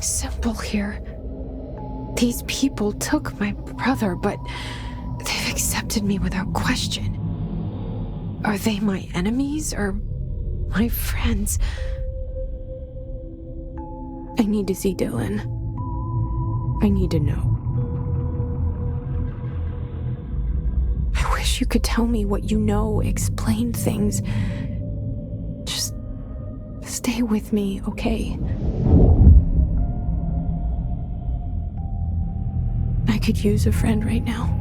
something simple here. These people took my brother, but they've accepted me without question. Are they my enemies or my friends? I need to see Dylan. I need to know. I wish you could tell me what you know, explain things. Just stay with me, okay? I could use a friend right now.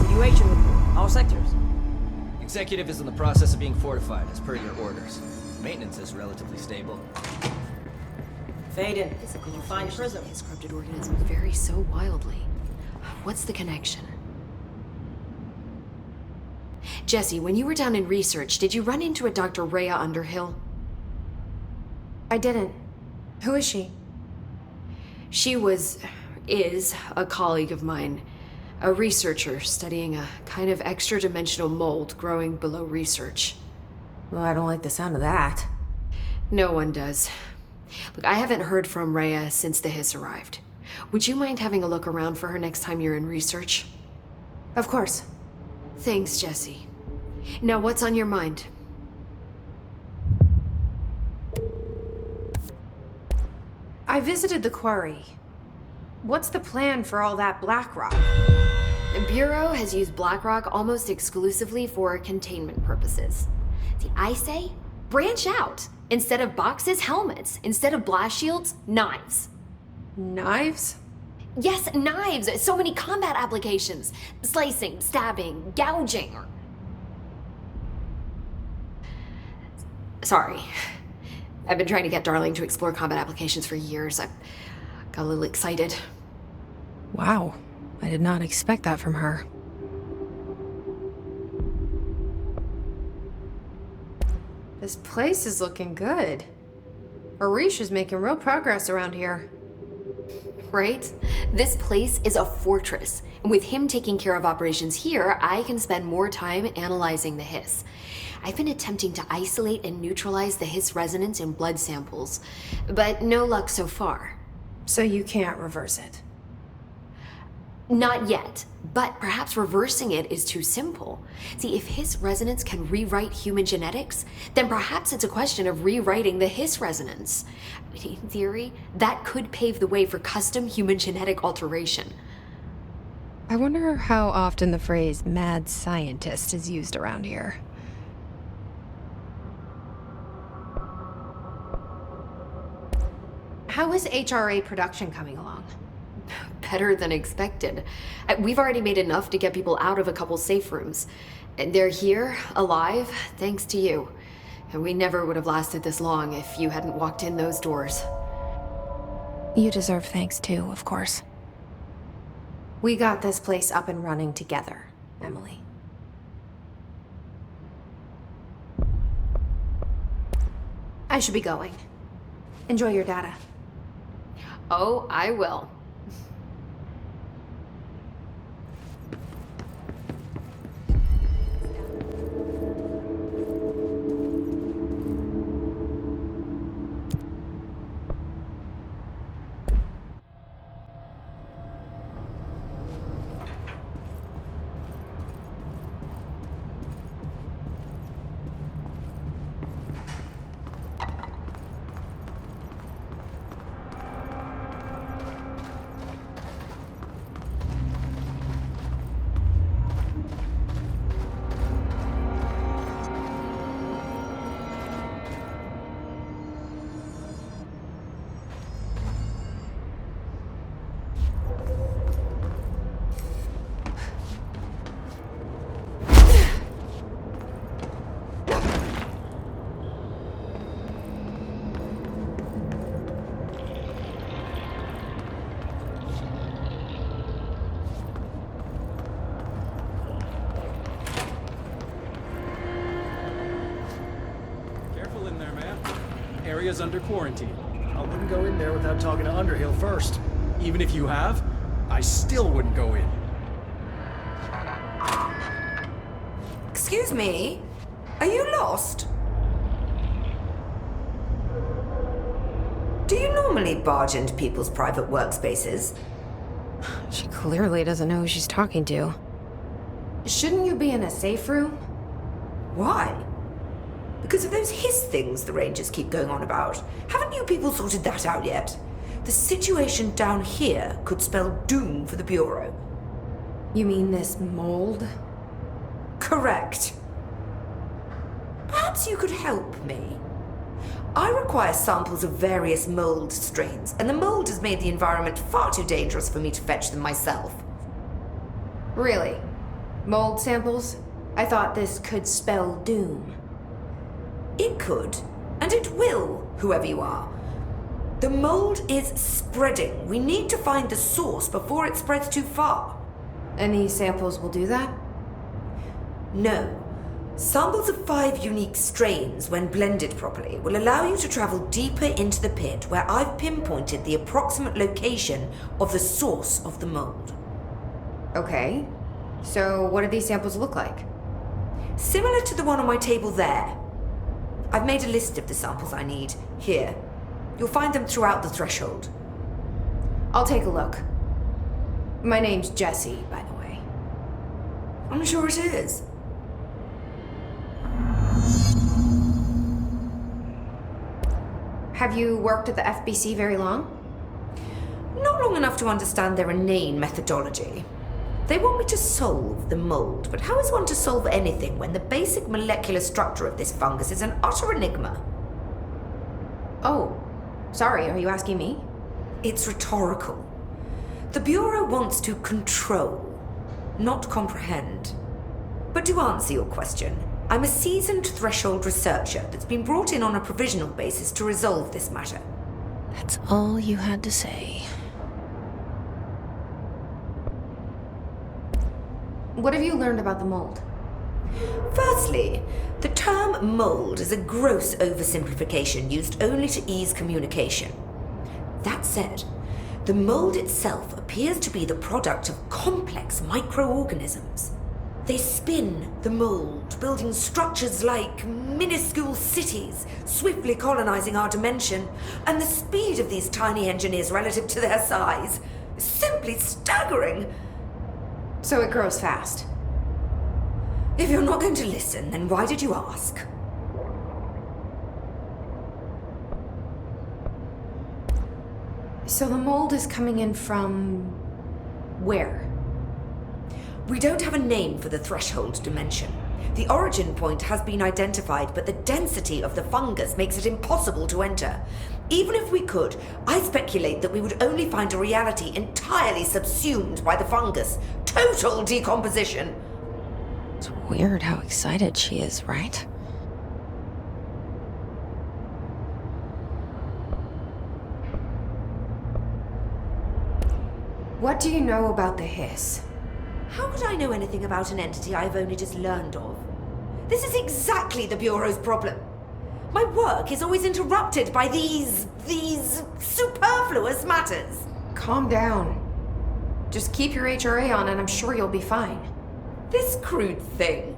Situation report. All sectors. Executive is in the process of being fortified, as per your orders. Maintenance is relatively stable. Faden, did you find Prism? His corrupted organisms vary so wildly. What's the connection? Jesse, when you were down in research, did you run into a Dr. Rhea Underhill? I didn't. Who is she? She is a colleague of mine. A researcher studying a kind of extra-dimensional mold growing below research. Well, I don't like the sound of that. No one does. Look, I haven't heard from Rhea since the Hiss arrived. Would you mind having a look around for her next time you're in research? Of course. Thanks, Jesse. Now, what's on your mind? I visited the quarry. What's the plan for all that black rock? The Bureau has used Blackrock almost exclusively for containment purposes. See, I say, branch out. Instead of boxes, helmets. Instead of blast shields, knives. Knives? Yes, knives! So many combat applications. Slicing, stabbing, gouging. Sorry. I've been trying to get Darling to explore combat applications for years. I got a little excited. Wow. I did not expect that from her. This place is looking good. Arish is making real progress around here. Right? This place is a fortress. And with him taking care of operations here, I can spend more time analyzing the Hiss. I've been attempting to isolate and neutralize the Hiss resonance in blood samples, but no luck so far. So you can't reverse it? Not yet, but perhaps reversing it is too simple. See, if Hiss resonance can rewrite human genetics, then perhaps it's a question of rewriting the Hiss resonance. In theory, that could pave the way for custom human genetic alteration. I wonder how often the phrase mad scientist is used around here. How is HRA production coming along? Better than expected. We've already made enough to get people out of a couple safe rooms. And they're here, alive, thanks to you. And we never would have lasted this long if you hadn't walked in those doors. You deserve thanks too, of course. We got this place up and running together, Emily. I should be going. Enjoy your data. Oh, I will. Area's under quarantine. I wouldn't go in there without talking to Underhill first. Even if you have, I still wouldn't go in. Excuse me? Are you lost? Do you normally barge into people's private workspaces? She clearly doesn't know who she's talking to. Shouldn't you be in a safe room? Why? Because of those hiss things the Rangers keep going on about. Haven't you people sorted that out yet? The situation down here could spell doom for the Bureau. You mean this mold? Correct. Perhaps you could help me. I require samples of various mold strains, and the mold has made the environment far too dangerous for me to fetch them myself. Really? Mold samples? I thought this could spell doom. It could, and it will, whoever you are. The mold is spreading. We need to find the source before it spreads too far. And these samples will do that? No. Samples of 5 unique strains, when blended properly, will allow you to travel deeper into the pit where I've pinpointed the approximate location of the source of the mold. Okay. So what do these samples look like? Similar to the one on my table there. I've made a list of the samples I need. Here. You'll find them throughout the threshold. I'll take a look. My name's Jessie, by the way. I'm sure it is. Have you worked at the FBC very long? Not long enough to understand their inane methodology. They want me to solve the mold, but how is one to solve anything when the basic molecular structure of this fungus is an utter enigma? Oh, sorry, are you asking me? It's rhetorical. The Bureau wants to control, not comprehend. But to answer your question, I'm a seasoned threshold researcher that's been brought in on a provisional basis to resolve this matter. That's all you had to say. What have you learned about the mold? Firstly, the term mold is a gross oversimplification used only to ease communication. That said, the mold itself appears to be the product of complex microorganisms. They spin the mold, building structures like minuscule cities, swiftly colonizing our dimension, and the speed of these tiny engineers relative to their size is simply staggering. So it grows fast. If you're not going to listen, then why did you ask? So the mold is coming in from where? We don't have a name for the threshold dimension. The origin point has been identified, but the density of the fungus makes it impossible to enter. Even if we could, I speculate that we would only find a reality entirely subsumed by the fungus. Total decomposition. It's weird how excited she is, right? What do you know about the hiss? How could I know anything about an entity I've only just learned of? This is exactly the Bureau's problem. My work is always interrupted by these superfluous matters. Calm down. Just keep your HRA on and I'm sure you'll be fine. This crude thing.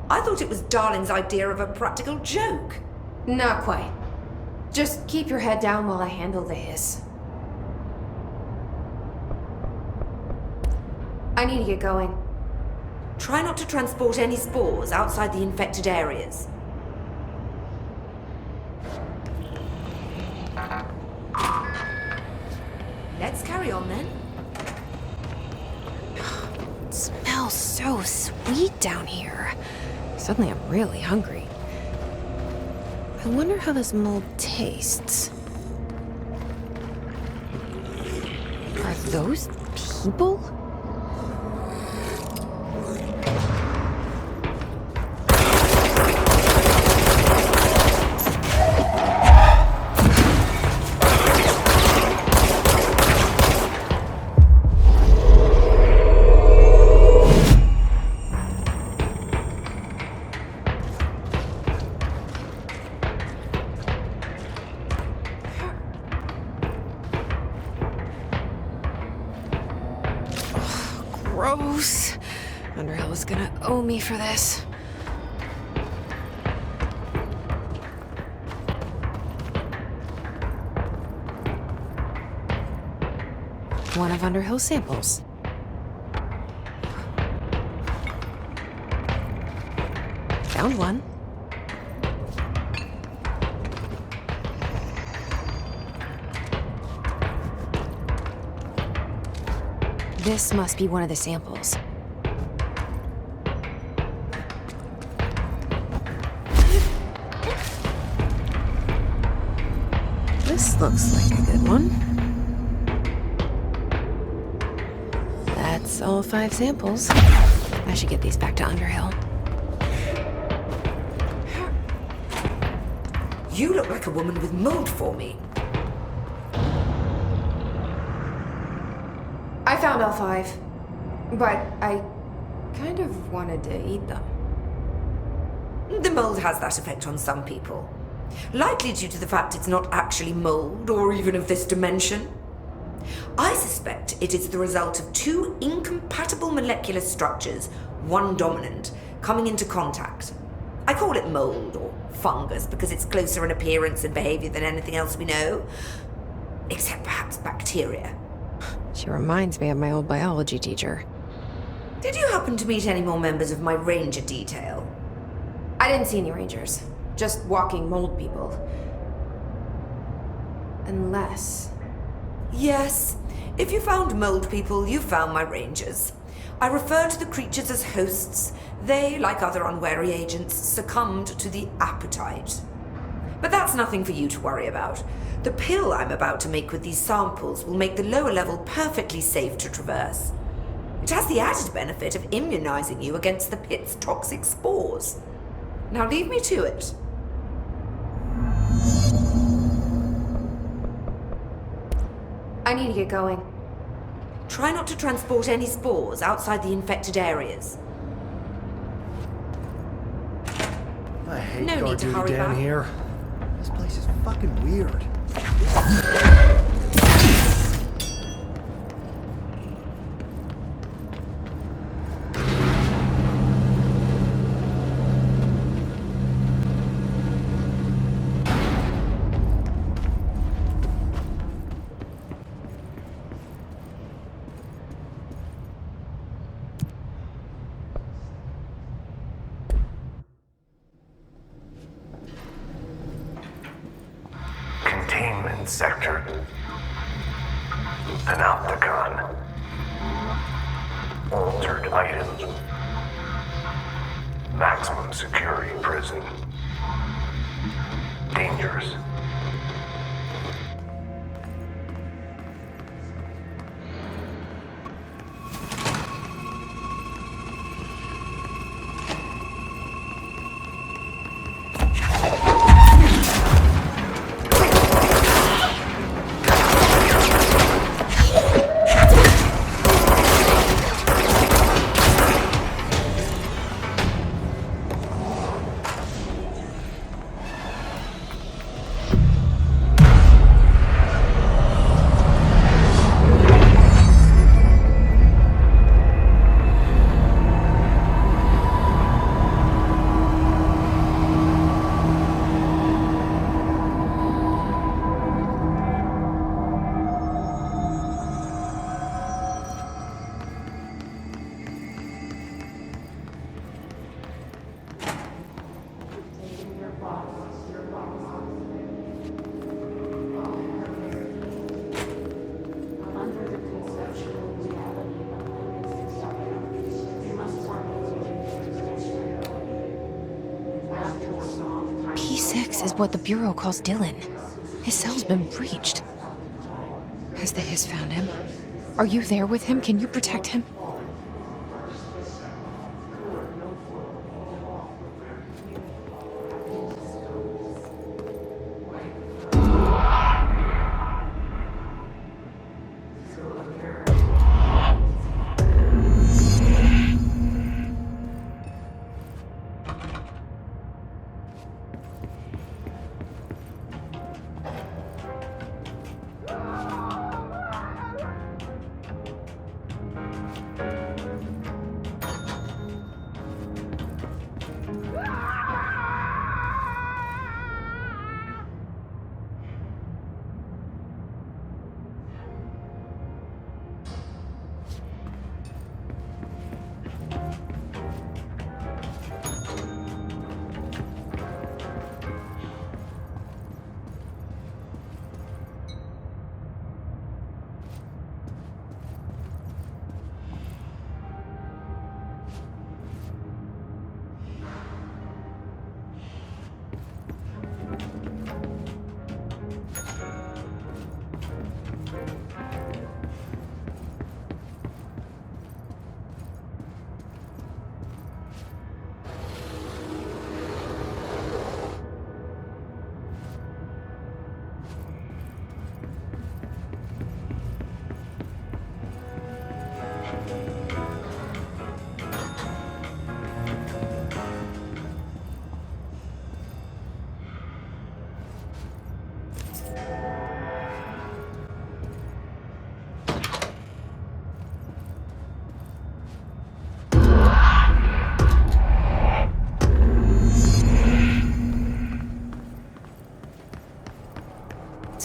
I thought it was Darling's idea of a practical joke. Not quite. Just keep your head down while I handle the hiss. I need to get going. Try not to transport any spores outside the infected areas. Let's carry on then. It smells so sweet down here. Suddenly I'm really hungry. I wonder how this mold tastes. Are those people? gross. Underhill is gonna owe me for this. One of Underhill's samples. Found one. This must be one of the samples. This looks like a good one. That's all 5 samples. I should get these back to Underhill. You look like a woman with mold for me. I found all 5, but I kind of wanted to eat them. The mold has that effect on some people. Likely due to the fact it's not actually mold or even of this dimension. I suspect it is the result of 2 incompatible molecular structures, one dominant, coming into contact. I call it mold or fungus because it's closer in appearance and behavior than anything else we know. Except perhaps bacteria. She reminds me of my old biology teacher. Did you happen to meet any more members of my ranger detail? I didn't see any rangers. Just walking mold people. Unless... Yes. If you found mold people, you found my rangers. I refer to the creatures as hosts. They, like other unwary agents, succumbed to the appetite. But that's nothing for you to worry about. The pill I'm about to make with these samples will make the lower level perfectly safe to traverse. It has the added benefit of immunizing you against the pit's toxic spores. Now leave me to it. I need to get going. Try not to transport any spores outside the infected areas. I hate No guard need to duty hurry down back. here. This place is fucking weird. Containment sector. Panopticon. Altered items. Maximum security prison. Dangerous. P6 is what the Bureau calls Dylan. His cell's been breached. Has the Hiss found him? Are you there with him? Can you protect him?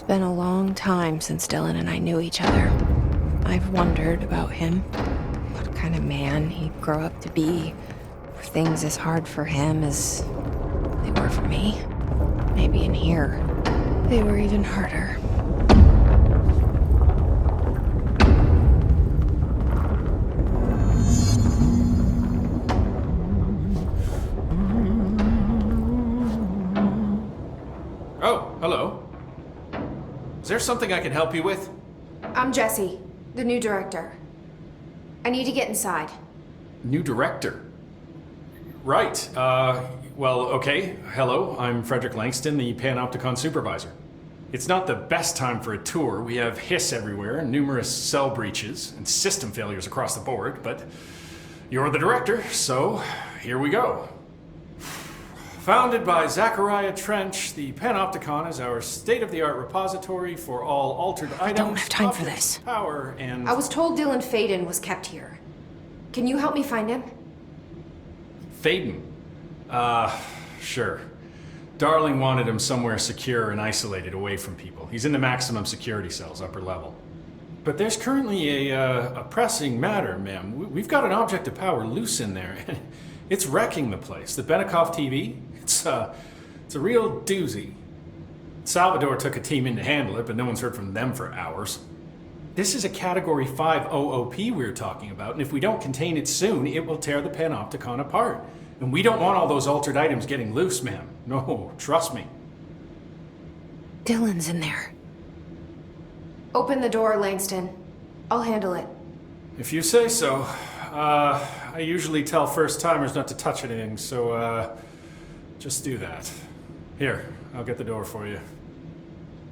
It's been a long time since Dylan and I knew each other. I've wondered about him. What kind of man he'd grow up to be. Were things as hard for him as they were for me? Maybe in here, they were even harder. Oh, hello. Is there something I can help you with? I'm Jessie, the new director. I need to get inside. New director? Right. Well, okay. Hello, I'm Frederick Langston, the Panopticon supervisor. It's not the best time for a tour. We have hiss everywhere, numerous cell breaches, and system failures across the board, but you're the director, so here we go. Founded by Zachariah Trench, the Panopticon is our state-of-the-art repository for all altered items. I don't have time for objects, this. Power and... I was told Dylan Faden was kept here. Can you help me find him? Faden? Sure. Darling wanted him somewhere secure and isolated away from people. He's in the maximum security cells, upper level. But there's currently a pressing matter, ma'am. We've got an object of power loose in there. It's wrecking the place. The Benikoff TV? It's a real doozy. Salvador took a team in to handle it, but no one's heard from them for hours. This is a Category 5 OOP we're talking about, and if we don't contain it soon, it will tear the Panopticon apart. And we don't want all those altered items getting loose, ma'am. No, trust me. Dylan's in there. Open the door, Langston. I'll handle it. If you say so. I usually tell first-timers not to touch anything, so, just do that. Here, I'll get the door for you.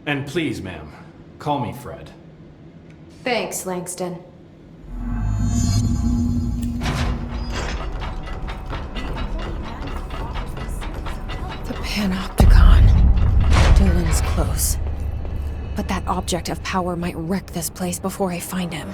And please, ma'am, call me Fred. Thanks, Langston. The Panopticon. Dylan's close. But that object of power might wreck this place before I find him.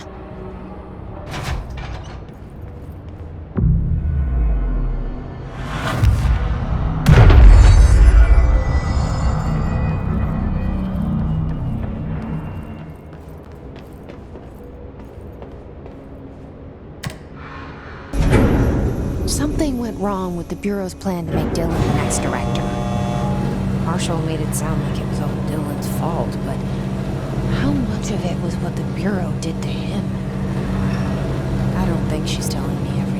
Something went wrong with the Bureau's plan to make Dylan the next director. Marshall made it sound like it was all Dylan's fault, but how much of it was what the Bureau did to him? I don't think she's telling me everything.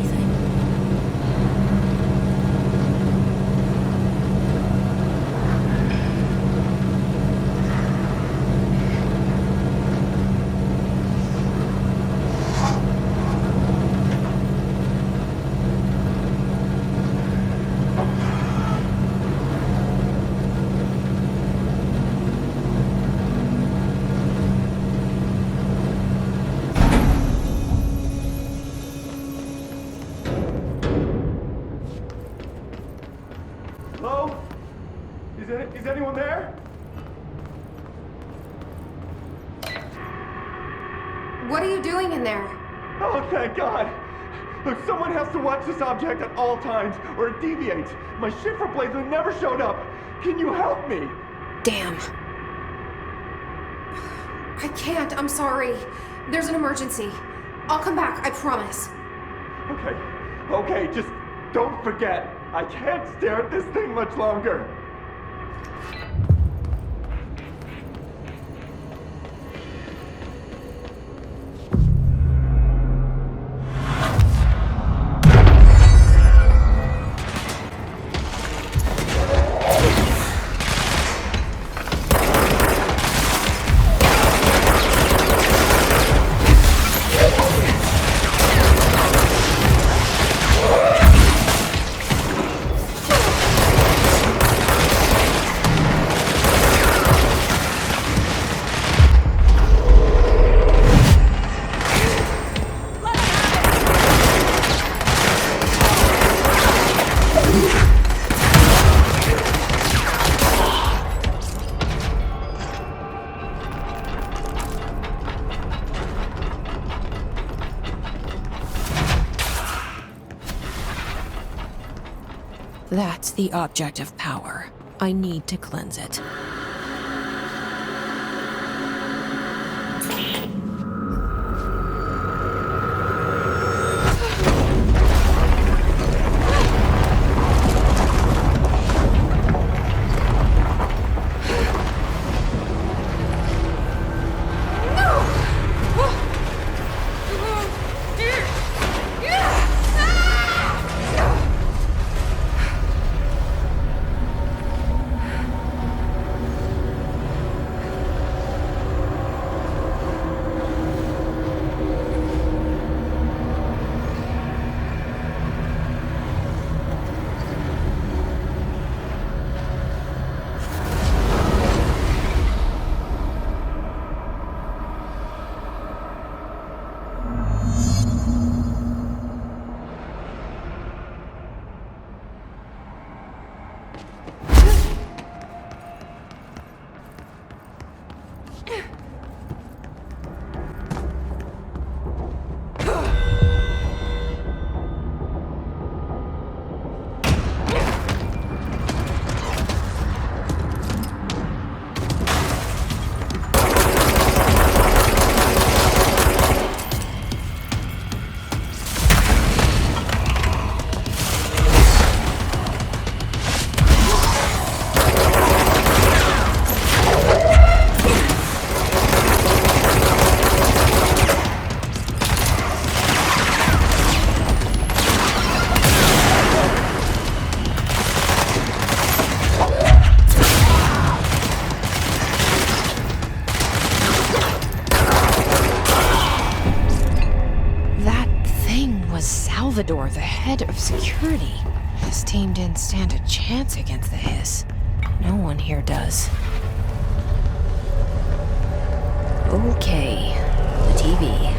Hello? Is anyone there? What are you doing in there? Oh, thank God! Look, someone has to watch this object at all times, or it deviates. My shifter blades have never showed up. Can you help me? Damn. I can't, I'm sorry. There's an emergency. I'll come back, I promise. Okay, just don't forget. I can't stare at this thing much longer. That's the object of power. I need to cleanse it. Commodore, the head of security. This team didn't stand a chance against the Hiss. No one here does. Okay, the TV.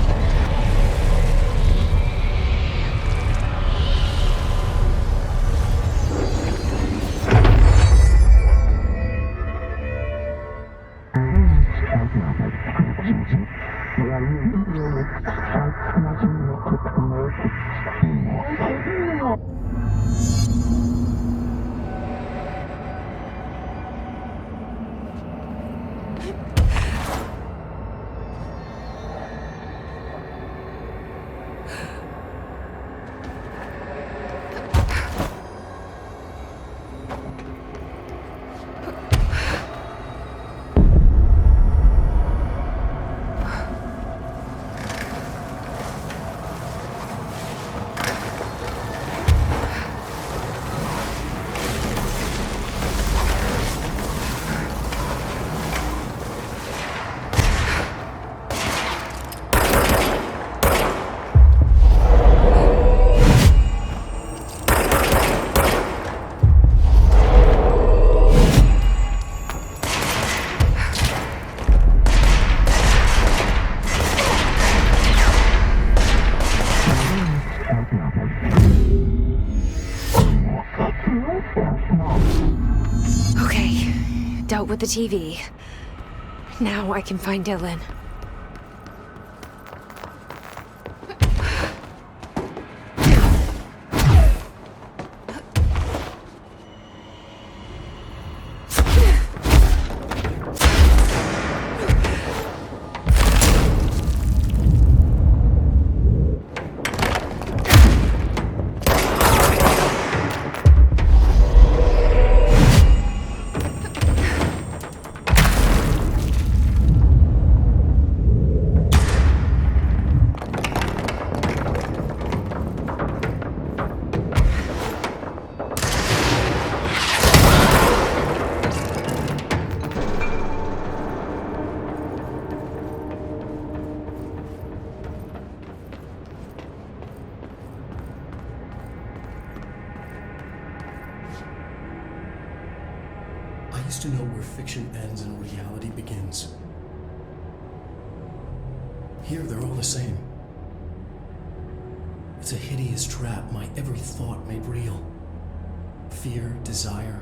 Dealt with the TV. Now I can find Dylan. I used to know where fiction ends and reality begins. Here, they're all the same. It's a hideous trap my every thought made real. Fear, desire.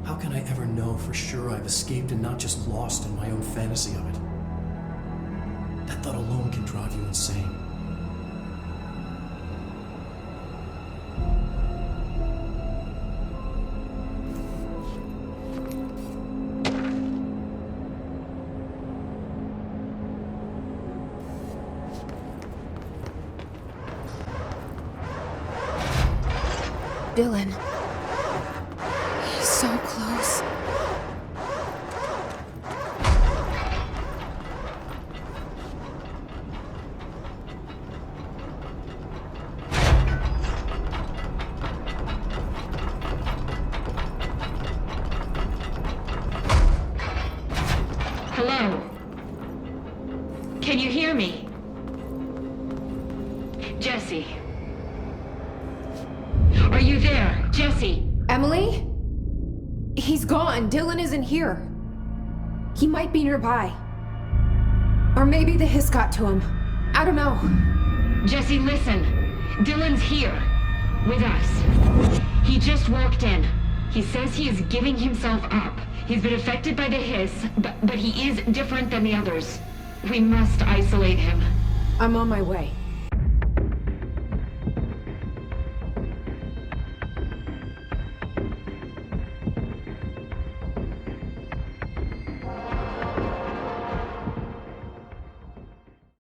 How can I ever know for sure I've escaped and not just lost in my own fantasy of it? That thought alone can drive you insane. Dylan. He's so close. Hello? Can you hear me? Jesse? Are you there? Jesse? Emily? He's gone. Dylan isn't here. He might be nearby. Or maybe the Hiss got to him. I don't know. Jesse, listen. Dylan's here. With us. He just walked in. He says he is giving himself up. He's been affected by the Hiss, but he is different than the others. We must isolate him. I'm on my way.